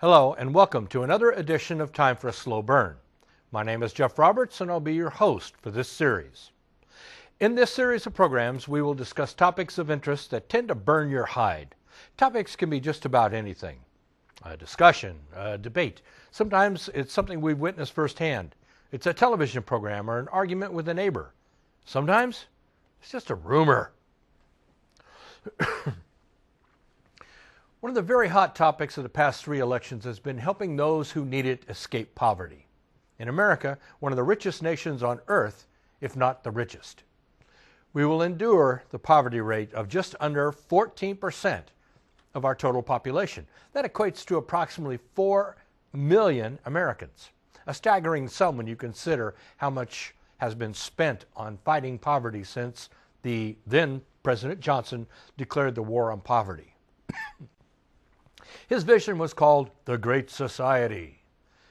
Hello and welcome to another edition of Time for a Slow Burn. My name is Jeff Roberts and I'll be your host for this series. In this series of programs, we will discuss topics of interest that tend to burn your hide. Topics can be just about anything. A discussion, a debate. Sometimes it's something we've witnessed firsthand. It's a television program or an argument with a neighbor. Sometimes it's just a rumor. One of the very hot topics of the past 3 elections has been helping those who need it escape poverty. In America, one of the richest nations on earth, if not the richest. We will endure the poverty rate of just under 14% of our total population. That equates to approximately 4 million Americans. A staggering sum when you consider how much has been spent on fighting poverty since the then President Johnson declared the war on poverty. His vision was called the Great Society.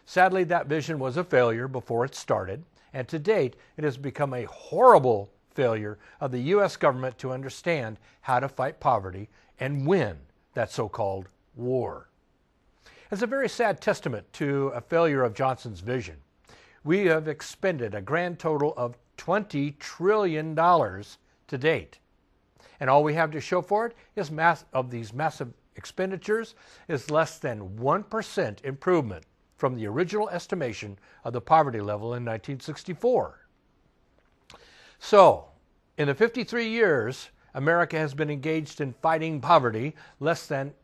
Sadly, that vision was a failure before it started, and to date, it has become a horrible failure of the U.S. government to understand how to fight poverty and win that so-called war. As a very sad testament to a failure of Johnson's vision, we have expended a grand total of $20 trillion to date. And all we have to show for it is these massive expenditures is less than 1% improvement from the original estimation of the poverty level in 1964. So, in the 53 years America has been engaged in fighting poverty, less than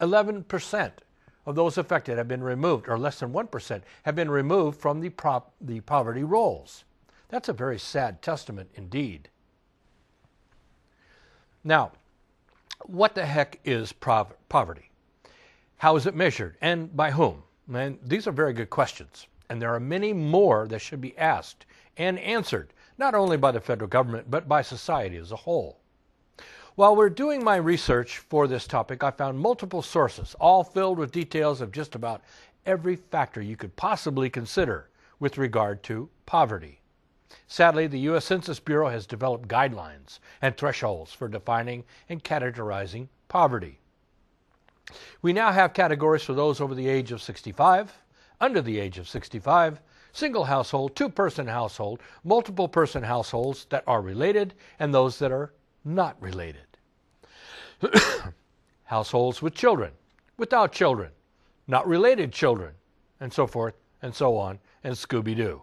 11% of those affected have been removed, or less than 1% have been removed from the poverty rolls. That's a very sad testament indeed. Now, what the heck is poverty? How is it measured and by whom? And these are very good questions, and there are many more that should be asked and answered, not only by the federal government, but by society as a whole. While we're doing my research for this topic, I found multiple sources, all filled with details of just about every factor you could possibly consider with regard to poverty. Sadly, the U.S. Census Bureau has developed guidelines and thresholds for defining and categorizing poverty. We now have categories for those over the age of 65, under the age of 65, single household, two-person household, multiple person households that are related, and those that are not related. Households with children, without children, not related children, and so forth and so on, and Scooby-Doo.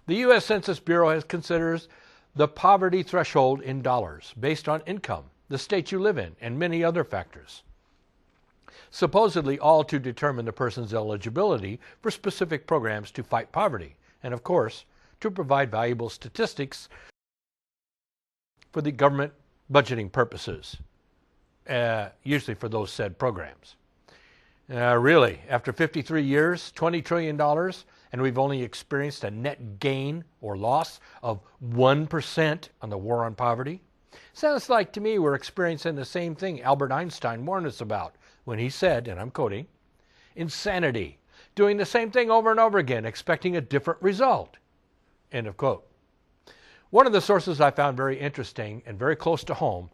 The U.S. Census Bureau considers the poverty threshold in dollars based on income, the state you live in, and many other factors. Supposedly all to determine the person's eligibility for specific programs to fight poverty, and of course, to provide valuable statistics for the government budgeting purposes, usually for those said programs. Really, after 53 years, $20 trillion, and we've only experienced a net gain or loss of 1% on the war on poverty? Sounds like to me we're experiencing the same thing Albert Einstein warned us about when he said, and I'm quoting, insanity, doing the same thing over and over again, expecting a different result. End of quote. One of the sources I found very interesting and very close to home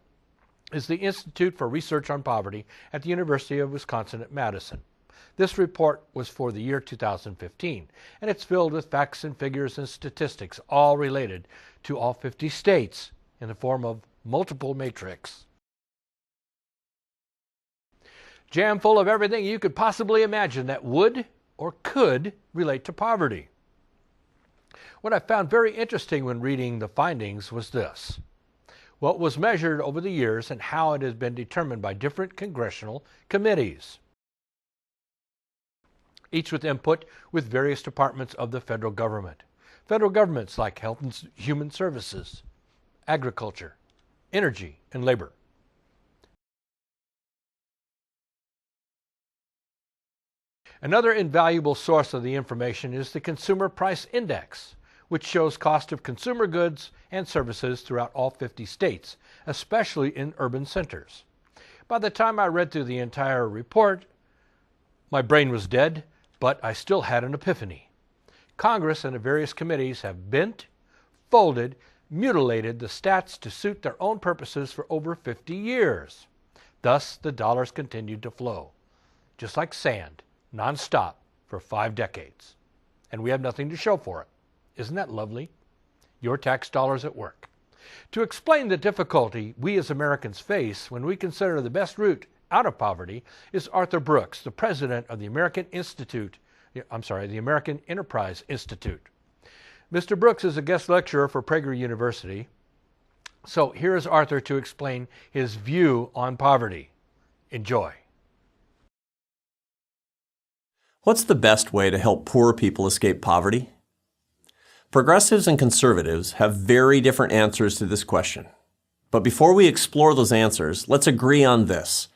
is the Institute for Research on Poverty at the University of Wisconsin at Madison. This report was for the year 2015, and it's filled with facts and figures and statistics, all related to all 50 states in the form of multiple matrix. Jam full of everything you could possibly imagine that would or could relate to poverty. What I found very interesting when reading the findings was this: what was measured over the years and how it has been determined by different congressional committees, each with input with various departments of the federal government. Federal governments like Health and Human Services, Agriculture, Energy, and Labor. Another invaluable source of the information is the Consumer Price Index, which shows cost of consumer goods and services throughout all 50 states, especially in urban centers. By the time I read through the entire report, my brain was dead, but I still had an epiphany. Congress and the various committees have bent, folded, mutilated the stats to suit their own purposes for over 50 years. Thus, the dollars continued to flow. just like sand, nonstop for 5 decades. And we have nothing to show for it. Isn't that lovely? Your tax dollars at work. To explain the difficulty we as Americans face when we consider the best route out of poverty is Arthur Brooks, the president of the American Enterprise Institute. Mr. Brooks is a guest lecturer for Prager University. So here is Arthur to explain his view on poverty. Enjoy. What's the best way to help poor people escape poverty? Progressives and conservatives have very different answers to this question. But before we explore those answers, let's agree on this.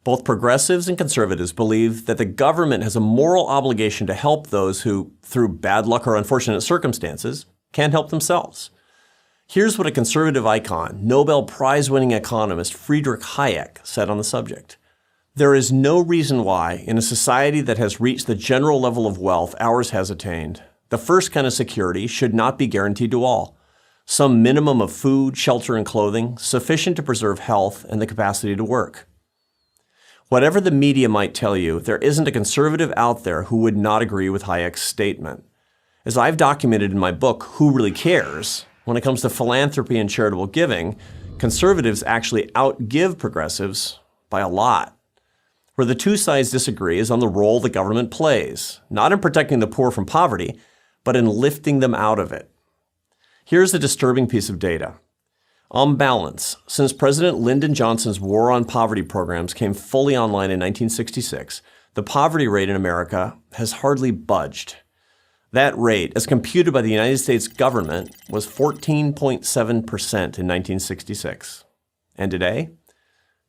Both progressives and conservatives believe that the government has a moral obligation to help those who, through bad luck or unfortunate circumstances, can't help themselves. Here's what a conservative icon, Nobel Prize-winning economist Friedrich Hayek said on the subject. There is no reason why, in a society that has reached the general level of wealth ours has attained, the first kind of security should not be guaranteed to all. Some minimum of food, shelter, and clothing, sufficient to preserve health and the capacity to work. Whatever the media might tell you, there isn't a conservative out there who would not agree with Hayek's statement. As I've documented in my book, Who Really Cares?, when it comes to philanthropy and charitable giving, conservatives actually outgive progressives by a lot. Where the two sides disagree is on the role the government plays, not in protecting the poor from poverty, but in lifting them out of it. Here's a disturbing piece of data. On balance, since President Lyndon Johnson's War on Poverty programs came fully online in 1966, the poverty rate in America has hardly budged. That rate, as computed by the United States government, was 14.7% in 1966. And today,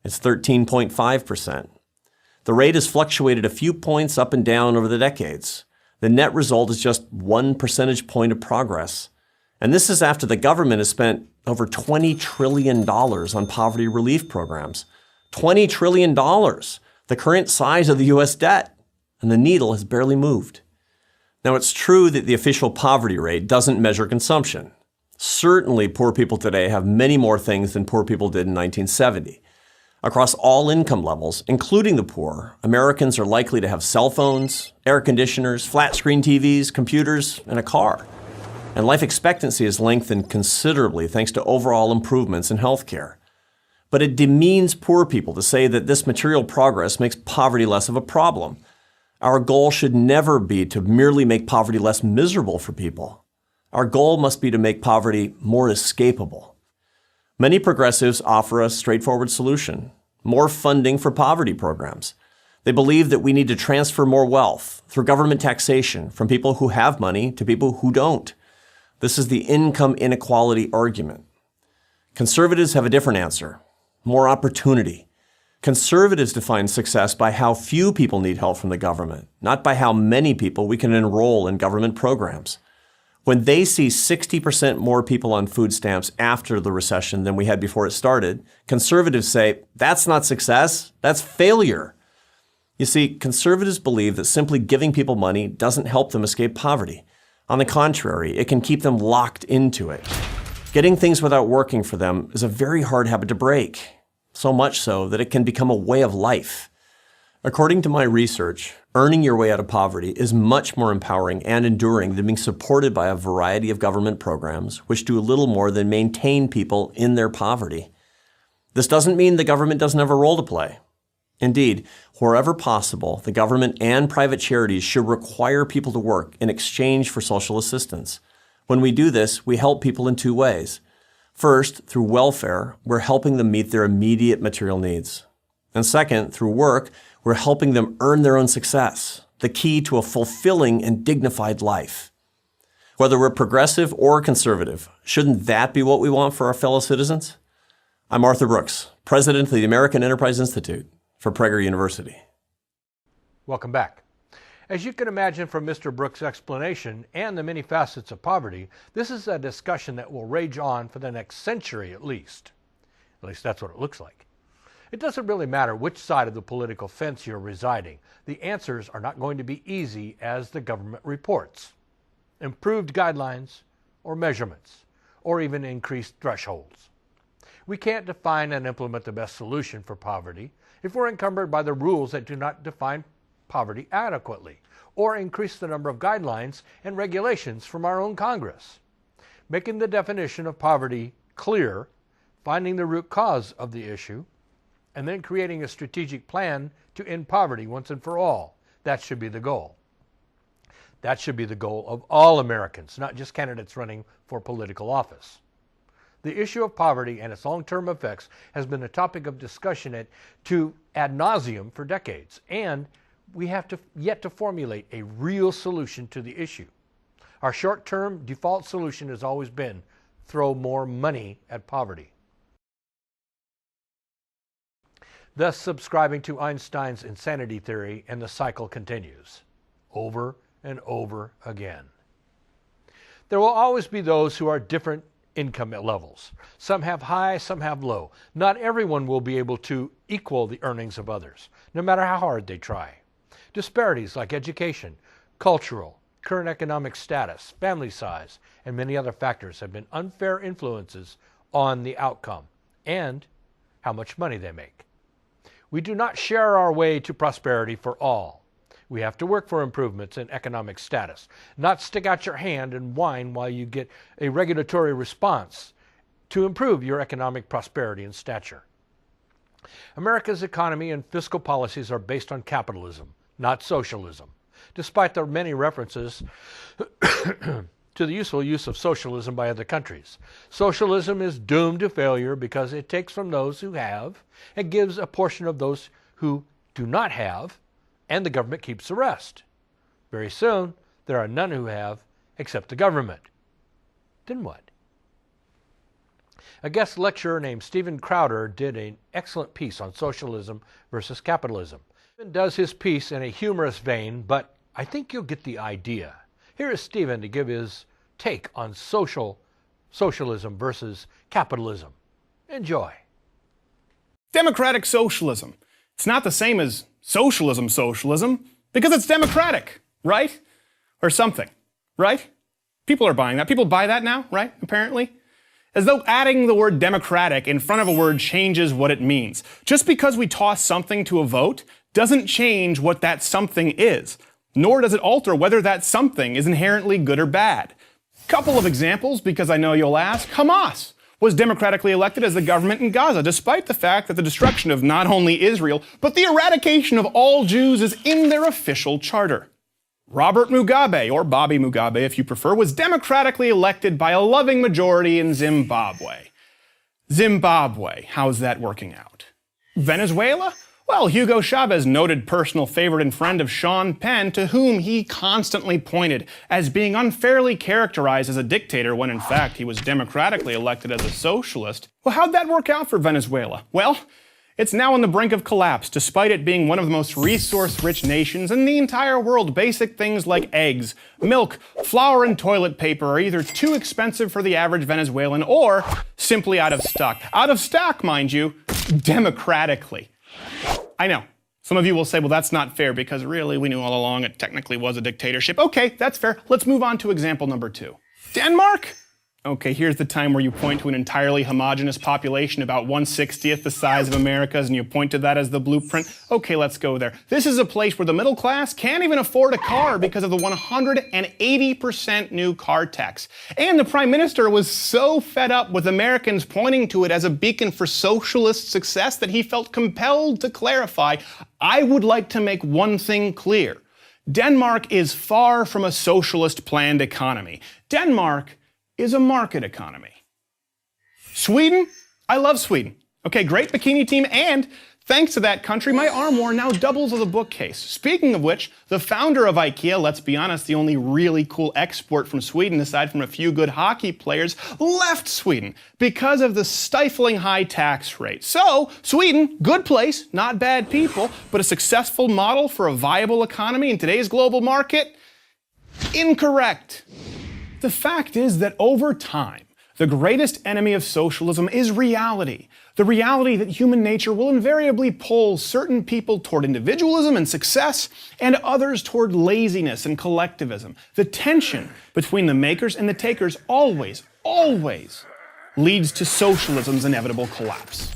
it's 13.5%. The rate has fluctuated a few points up and down over the decades. The net result is just 1 percentage point of progress. And this is after the government has spent over $20 trillion on poverty relief programs. $20 trillion, the current size of the U.S. debt. And the needle has barely moved. Now, it's true that the official poverty rate doesn't measure consumption. Certainly, poor people today have many more things than poor people did in 1970. Across all income levels, including the poor, Americans are likely to have cell phones, air conditioners, flat-screen TVs, computers, and a car. And life expectancy has lengthened considerably thanks to overall improvements in healthcare. But it demeans poor people to say that this material progress makes poverty less of a problem. Our goal should never be to merely make poverty less miserable for people. Our goal must be to make poverty more escapable. Many progressives offer a straightforward solution: more funding for poverty programs. They believe that we need to transfer more wealth through government taxation from people who have money to people who don't. This is the income inequality argument. Conservatives have a different answer: more opportunity. Conservatives define success by how few people need help from the government, not by how many people we can enroll in government programs. When they see 60% more people on food stamps after the recession than we had before it started, conservatives say, that's not success, that's failure. You see, conservatives believe that simply giving people money doesn't help them escape poverty. On the contrary, it can keep them locked into it. Getting things without working for them is a very hard habit to break, so much so that it can become a way of life. According to my research, earning your way out of poverty is much more empowering and enduring than being supported by a variety of government programs which do little more than maintain people in their poverty. This doesn't mean the government doesn't have a role to play. Indeed, wherever possible, the government and private charities should require people to work in exchange for social assistance. When we do this, we help people in two ways. First, through welfare, we're helping them meet their immediate material needs. And second, through work, we're helping them earn their own success, the key to a fulfilling and dignified life. Whether we're progressive or conservative, shouldn't that be what we want for our fellow citizens? I'm Arthur Brooks, president of the American Enterprise Institute for Prager University. Welcome back. As you can imagine from Mr. Brooks' explanation and the many facets of poverty, this is a discussion that will rage on for the next century at least. At least that's what it looks like. It doesn't really matter which side of the political fence you're residing. The answers are not going to be easy as the government reports. Improved guidelines or measurements, or even increased thresholds. We can't define and implement the best solution for poverty if we're encumbered by the rules that do not define poverty adequately, or increase the number of guidelines and regulations from our own Congress. Making the definition of poverty clear, finding the root cause of the issue, and then creating a strategic plan to end poverty once and for all. That should be the goal. That should be the goal of all Americans, not just candidates running for political office. The issue of poverty and its long-term effects has been a topic of discussion ad nauseum for decades, and we have yet to formulate a real solution to the issue. Our short-term default solution has always been throw more money at poverty, thus subscribing to Einstein's insanity theory, and the cycle continues over and over again. There will always be those who are different income levels. Some have high, some have low. Not everyone will be able to equal the earnings of others, no matter how hard they try. Disparities like education, cultural, current economic status, family size, and many other factors have been unfair influences on the outcome and how much money they make. We do not share our way to prosperity for all. We have to work for improvements in economic status, not stick out your hand and whine while you get a regulatory response to improve your economic prosperity and stature. America's economy and fiscal policies are based on capitalism, not socialism, despite the many references to the useful use of socialism by other countries. Socialism is doomed to failure because it takes from those who have and gives a portion of those who do not have, and the government keeps the rest. Very soon, there are none who have except the government. Then what? A guest lecturer named Steven Crowder did an excellent piece on socialism versus capitalism. Steven does his piece in a humorous vein, but I think you'll get the idea. Here is Steven to give his take on socialism versus capitalism. Enjoy. Democratic socialism. It's not the same as socialism because it's democratic, right? Or something, right? People are buying that. People buy that now, right? Apparently. As though adding the word democratic in front of a word changes what it means. Just because we toss something to a vote doesn't change what that something is, nor does it alter whether that something is inherently good or bad. Couple of examples, because I know you'll ask. Hamas was democratically elected as the government in Gaza, despite the fact that the destruction of not only Israel, but the eradication of all Jews is in their official charter. Robert Mugabe, or Bobby Mugabe if you prefer, was democratically elected by a loving majority in Zimbabwe. Zimbabwe, how's that working out? Venezuela? Well, Hugo Chavez, noted personal favorite and friend of Sean Penn, to whom he constantly pointed as being unfairly characterized as a dictator when in fact he was democratically elected as a socialist. Well, how'd that work out for Venezuela? Well, it's now on the brink of collapse, despite it being one of the most resource-rich nations in the entire world. Basic things like eggs, milk, flour, and toilet paper are either too expensive for the average Venezuelan or simply out of stock. Out of stock, mind you, democratically. I know. Some of you will say, well, that's not fair because really we knew all along it technically was a dictatorship. Okay, that's fair. Let's move on to example number 2. Denmark? Okay, here's the time where you point to an entirely homogeneous population about 1/60th the size of America's, and you point to that as the blueprint. Okay, let's go there. This is a place where the middle class can't even afford a car because of the 180% new car tax. And the Prime Minister was so fed up with Americans pointing to it as a beacon for socialist success that he felt compelled to clarify, I would like to make one thing clear. Denmark is far from a socialist planned economy. Denmark is a market economy. Sweden? I love Sweden. Okay, great bikini team, and thanks to that country, my armoire now doubles as a bookcase. Speaking of which, the founder of IKEA, let's be honest, the only really cool export from Sweden, aside from a few good hockey players, left Sweden because of the stifling high tax rate. So, Sweden, good place, not bad people, but a successful model for a viable economy in today's global market? Incorrect. The fact is that over time, the greatest enemy of socialism is reality. The reality that human nature will invariably pull certain people toward individualism and success, and others toward laziness and collectivism. The tension between the makers and the takers always leads to socialism's inevitable collapse.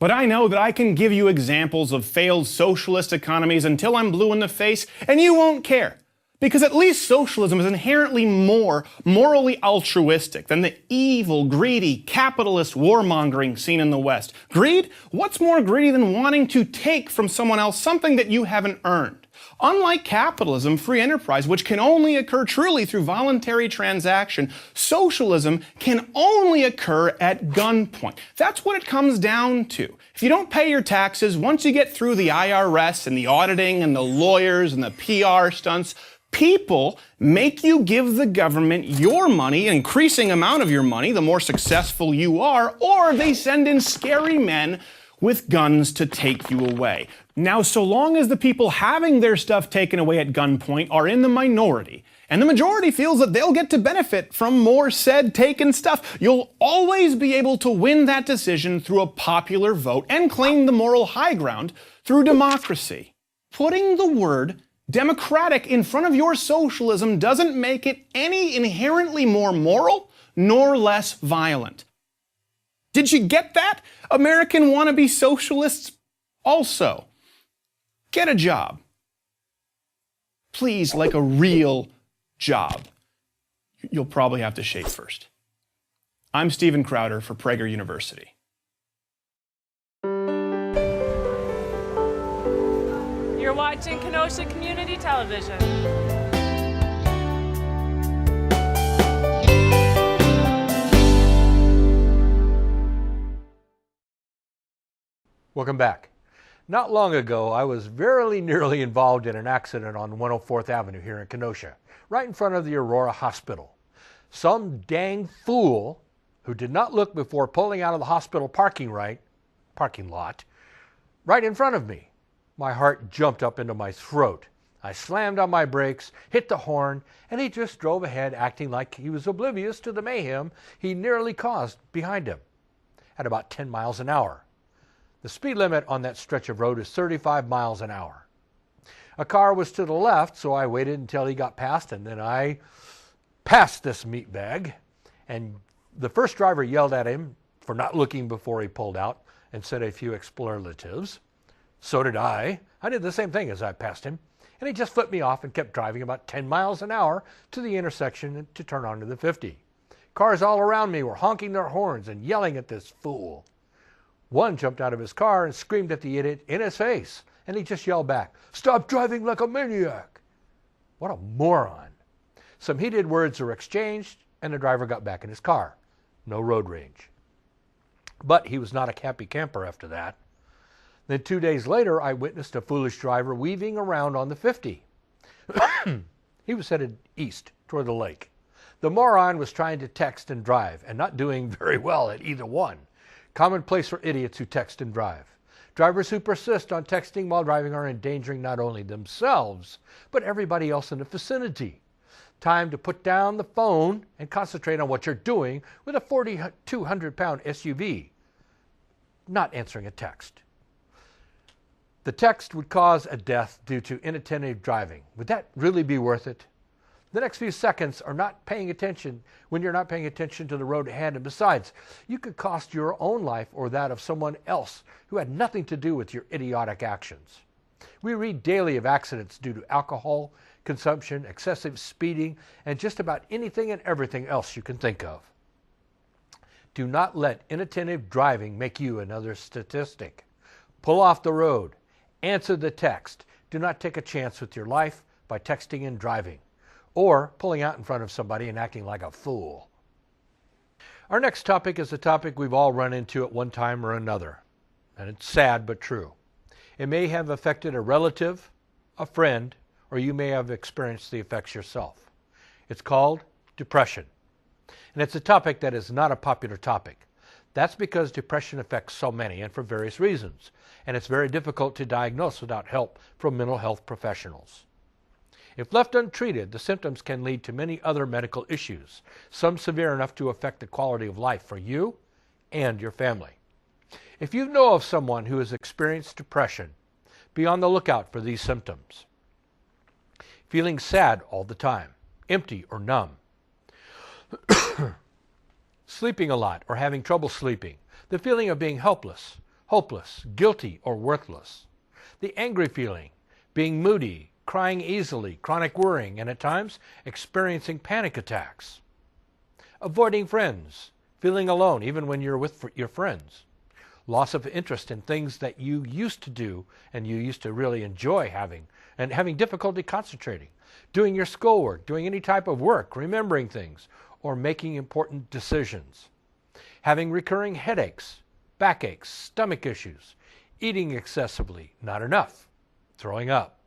But I know that I can give you examples of failed socialist economies until I'm blue in the face, and you won't care. Because at least socialism is inherently more morally altruistic than the evil, greedy, capitalist warmongering seen in the West. Greed? What's more greedy than wanting to take from someone else something that you haven't earned? Unlike capitalism, free enterprise, which can only occur truly through voluntary transaction, socialism can only occur at gunpoint. That's what it comes down to. If you don't pay your taxes, once you get through the IRS and the auditing and the lawyers and the PR stunts, people make you give the government your money, an increasing amount of your money, the more successful you are, or they send in scary men with guns to take you away. Now, so long as the people having their stuff taken away at gunpoint are in the minority, and the majority feels that they'll get to benefit from more said taken stuff, you'll always be able to win that decision through a popular vote and claim the moral high ground through democracy. Putting the word democratic in front of your socialism doesn't make it any inherently more moral nor less violent. Did you get that? American wannabe socialists also. Get a job. Please, like a real job. You'll probably have to shave first. I'm Stephen Crowder for Prager University. You're watching Kenosha Community Television. Welcome back. Not long ago, I was very nearly involved in an accident on 104th Avenue here in Kenosha, right in front of the Aurora Hospital. Some dang fool who did not look before pulling out of the hospital parking lot right in front of me. My heart jumped up into my throat. I slammed on my brakes, hit the horn, and he just drove ahead acting like he was oblivious to the mayhem he nearly caused behind him at about 10 miles an hour. The speed limit on that stretch of road is 35 miles an hour. A car was to the left, so I waited until he got past, and then I passed this meatbag. And the first driver yelled at him for not looking before he pulled out and said a few expletives. So did I. I did the same thing as I passed him, and he just flipped me off and kept driving about 10 miles an hour to the intersection to turn onto the 50. Cars all around me were honking their horns and yelling at this fool. One jumped out of his car and screamed at the idiot in his face, and he just yelled back, "Stop driving like a maniac!" What a moron. Some heated words were exchanged, and the driver got back in his car. No road rage. But he was not a happy camper after that. Then 2 days later, I witnessed a foolish driver weaving around on the 50. He was headed east toward the lake. The moron was trying to text and drive, and not doing very well at either one. Commonplace for idiots who text and drive. Drivers who persist on texting while driving are endangering not only themselves, but everybody else in the vicinity. Time to put down the phone and concentrate on what you're doing with a 4,200-pound SUV, not answering a text. The text would cause a death due to inattentive driving. Would that really be worth it? The next few seconds are not paying attention when you're not paying attention to the road ahead. And besides, you could cost your own life or that of someone else who had nothing to do with your idiotic actions. We read daily of accidents due to alcohol consumption, excessive speeding, and just about anything and everything else you can think of. Do not let inattentive driving make you another statistic. Pull off the road. Answer the text. Do not take a chance with your life by texting and driving, or pulling out in front of somebody and acting like a fool. Our next topic is a topic we've all run into at one time or another, and it's sad but true. It may have affected a relative, a friend, or you may have experienced the effects yourself. It's called depression, and it's a topic that is not a popular topic. That's because depression affects so many and for various reasons, and it's very difficult to diagnose without help from mental health professionals. If left untreated, the symptoms can lead to many other medical issues, some severe enough to affect the quality of life for you and your family. If you know of someone who has experienced depression, be on the lookout for these symptoms. Feeling sad all the time, empty or numb. Sleeping a lot or having trouble sleeping. The feeling of being helpless, hopeless, guilty, or worthless. The angry feeling, being moody, crying easily, chronic worrying, and at times experiencing panic attacks. Avoiding friends, feeling alone even when you're with your friends. Loss of interest in things that you used to do and you used to really enjoy having, and having difficulty concentrating. Doing your schoolwork, doing any type of work, remembering things, or making important decisions. Having recurring headaches, backaches, stomach issues, eating excessively, not enough, throwing up.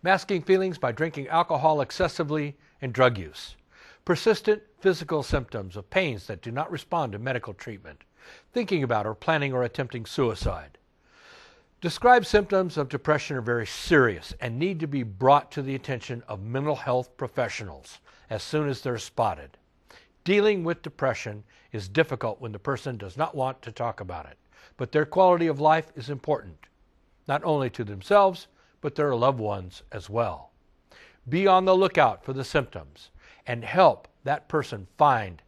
Masking feelings by drinking alcohol excessively and drug use. Persistent physical symptoms of pains that do not respond to medical treatment. Thinking about or planning or attempting suicide. Described symptoms of depression are very serious and need to be brought to the attention of mental health professionals as soon as they're spotted. Dealing with depression is difficult when the person does not want to talk about it, but their quality of life is important, not only to themselves, but their loved ones as well. Be on the lookout for the symptoms and help that person find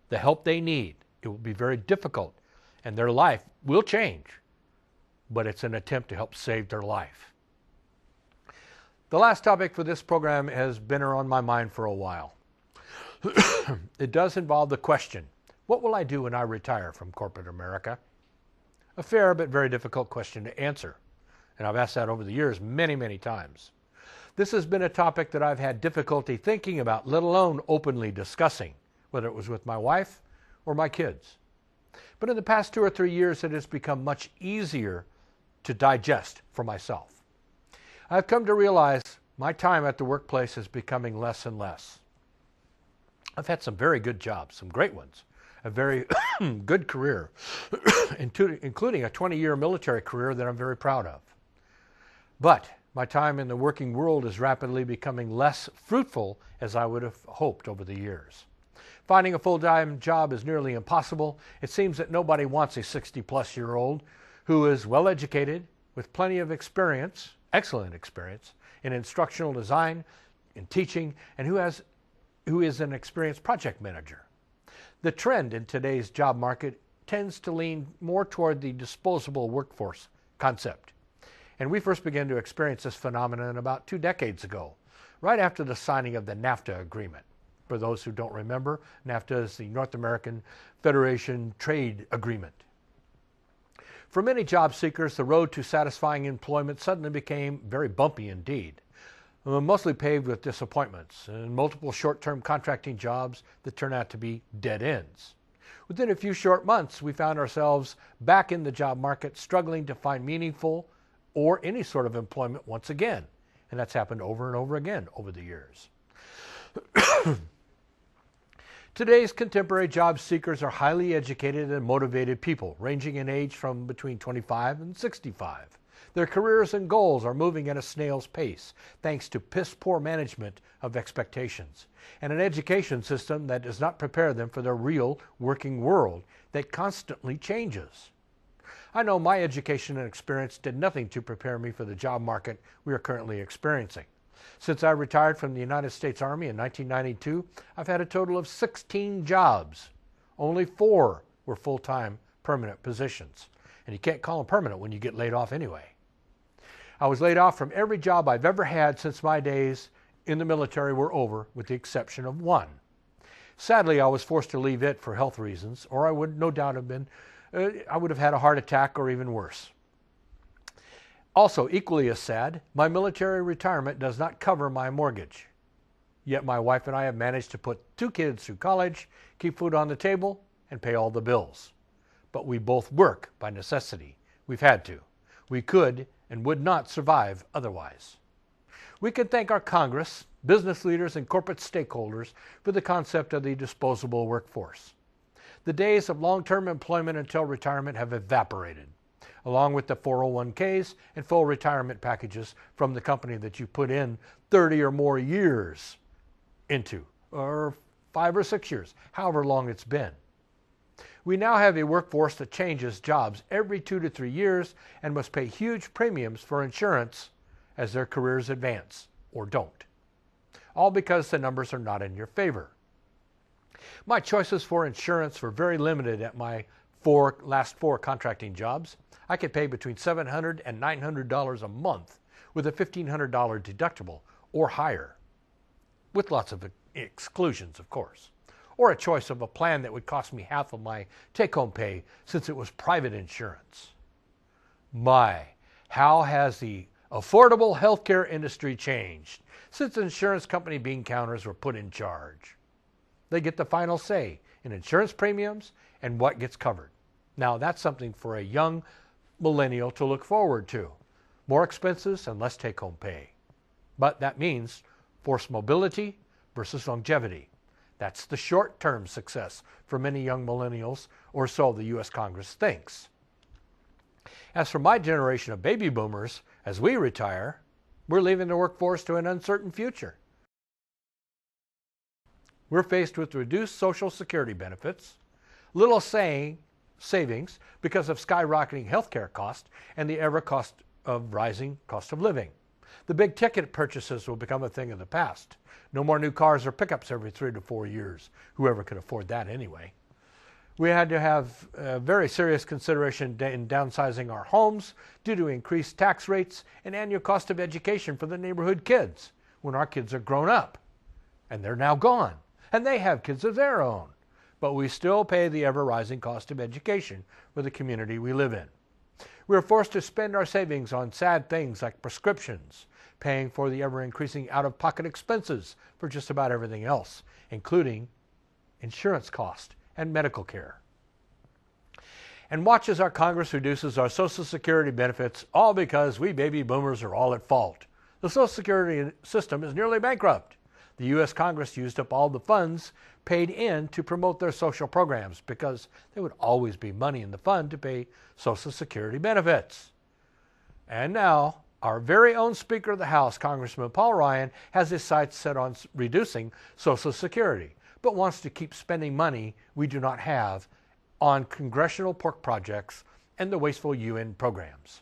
the help they need. It will be very difficult and their life will change, but it's an attempt to help save their life. The last topic for this program has been on my mind for a while. It does involve the question, what will I do when I retire from corporate America? A fair but very difficult question to answer, and I've asked that over the years many, many times. This has been a topic that I've had difficulty thinking about, let alone openly discussing, whether it was with my wife or my kids. But in the past 2 or 3 years, it has become much easier to digest for myself. I've come to realize my time at the workplace is becoming less and less. I've had some very good jobs, some great ones, a very good career, including a 20-year military career that I'm very proud of. But my time in the working world is rapidly becoming less fruitful as I would have hoped over the years. Finding a full-time job is nearly impossible. It seems that nobody wants a 60-plus-year-old who is well-educated, with plenty of experience, excellent experience, in instructional design, in teaching, and who is an experienced project manager. The trend in today's job market tends to lean more toward the disposable workforce concept. And we first began to experience this phenomenon about 2 decades ago, right after the signing of the NAFTA agreement. For those who don't remember, NAFTA is the North American Federation Trade Agreement. For many job seekers, the road to satisfying employment suddenly became very bumpy indeed, mostly paved with disappointments and multiple short-term contracting jobs that turn out to be dead ends. Within a few short months, we found ourselves back in the job market, struggling to find meaningful or any sort of employment once again. And that's happened over and over again over the years. Today's contemporary job seekers are highly educated and motivated people, ranging in age from between 25 and 65. Their careers and goals are moving at a snail's pace, thanks to piss-poor management of expectations, and an education system that does not prepare them for the real working world that constantly changes. I know my education and experience did nothing to prepare me for the job market we are currently experiencing. Since I retired from the United States Army in 1992, I've had a total of 16 jobs. Only 4 were full-time permanent positions. And you can't call them permanent when you get laid off anyway. I was laid off from every job I've ever had since my days in the military were over, with the exception of 1. Sadly, I was forced to leave it for health reasons, or I would no doubt have been I would have had a heart attack or even worse. Also, equally as sad, my military retirement does not cover my mortgage. Yet my wife and I have managed to put 2 kids through college, keep food on the table, and pay all the bills. But we both work by necessity. We've had to. We could and would not survive otherwise. We can thank our Congress, business leaders, and corporate stakeholders for the concept of the disposable workforce. The days of long-term employment until retirement have evaporated, along with the 401ks and full retirement packages from the company that you put in 30 or more years into, or 5 or 6 years, however long it's been. We now have a workforce that changes jobs every 2 to 3 years and must pay huge premiums for insurance as their careers advance, or don't. All because the numbers are not in your favor. My choices for insurance were very limited at my last four contracting jobs, I could pay between $700 and $900 a month with a $1,500 deductible or higher, with lots of exclusions, of course, or a choice of a plan that would cost me half of my take-home pay since it was private insurance. My, how has the affordable healthcare industry changed since insurance company bean counters were put in charge? They get the final say in insurance premiums and what gets covered. Now that's something for a young millennial to look forward to. More expenses and less take-home pay. But that means forced mobility versus longevity. That's the short-term success for many young millennials, or so the U.S. Congress thinks. As for my generation of baby boomers, as we retire, we're leaving the workforce to an uncertain future. We're faced with reduced Social Security benefits, little savings because of skyrocketing healthcare costs and the rising cost of living. The big ticket purchases will become a thing of the past. No more new cars or pickups every 3 to 4 years. Whoever could afford that anyway. We had to have very serious consideration in downsizing our homes due to increased tax rates and annual cost of education for the neighborhood kids when our kids are grown up. And they're now gone. And they have kids of their own. But we still pay the ever-rising cost of education for the community we live in. We are forced to spend our savings on sad things like prescriptions, paying for the ever-increasing out-of-pocket expenses for just about everything else, including insurance costs and medical care. And watch as our Congress reduces our Social Security benefits, all because we baby boomers are all at fault. The Social Security system is nearly bankrupt. The U.S. Congress used up all the funds paid in to promote their social programs because there would always be money in the fund to pay Social Security benefits. And now, our very own Speaker of the House, Congressman Paul Ryan, has his sights set on reducing Social Security, but wants to keep spending money we do not have on congressional pork projects and the wasteful UN programs.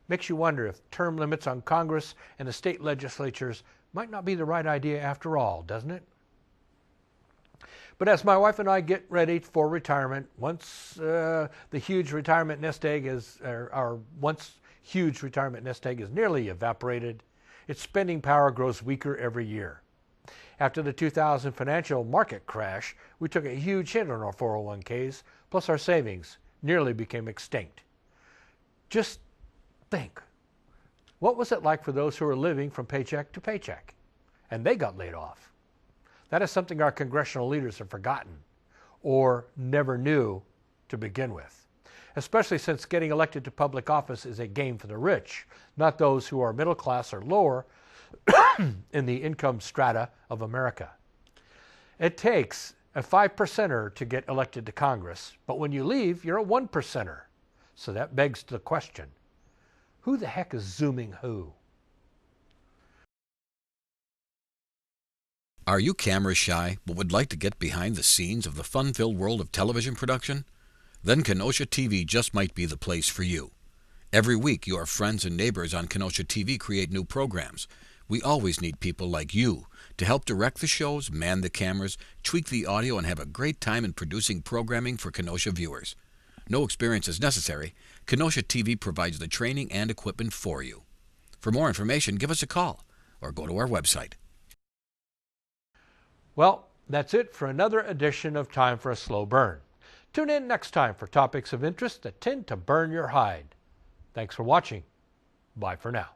Makes you wonder if term limits on Congress and the state legislatures might not be the right idea after all, doesn't it? But as my wife and I get ready for retirement, once the huge retirement nest egg our once huge retirement nest egg is nearly evaporated, its spending power grows weaker every year. After the 2000 financial market crash, we took a huge hit on our 401ks, plus our savings nearly became extinct. Just think. What was it like for those who were living from paycheck to paycheck? And they got laid off. That is something our congressional leaders have forgotten or never knew to begin with, especially since getting elected to public office is a game for the rich, not those who are middle class or lower in the income strata of America. It takes a 5%er to get elected to Congress, but when you leave, you're a 1%er. So that begs the question, who the heck is zooming who? Are you camera shy but would like to get behind the scenes of the fun-filled world of television production? Then Kenosha TV just might be the place for you. Every week, your friends and neighbors on Kenosha TV create new programs. We always need people like you to help direct the shows, man the cameras, tweak the audio, and have a great time in producing programming for Kenosha viewers. No experience is necessary. Kenosha TV provides the training and equipment for you. For more information, give us a call or go to our website. Well, that's it for another edition of Time for a Slow Burn. Tune in next time for topics of interest that tend to burn your hide. Thanks for watching. Bye for now.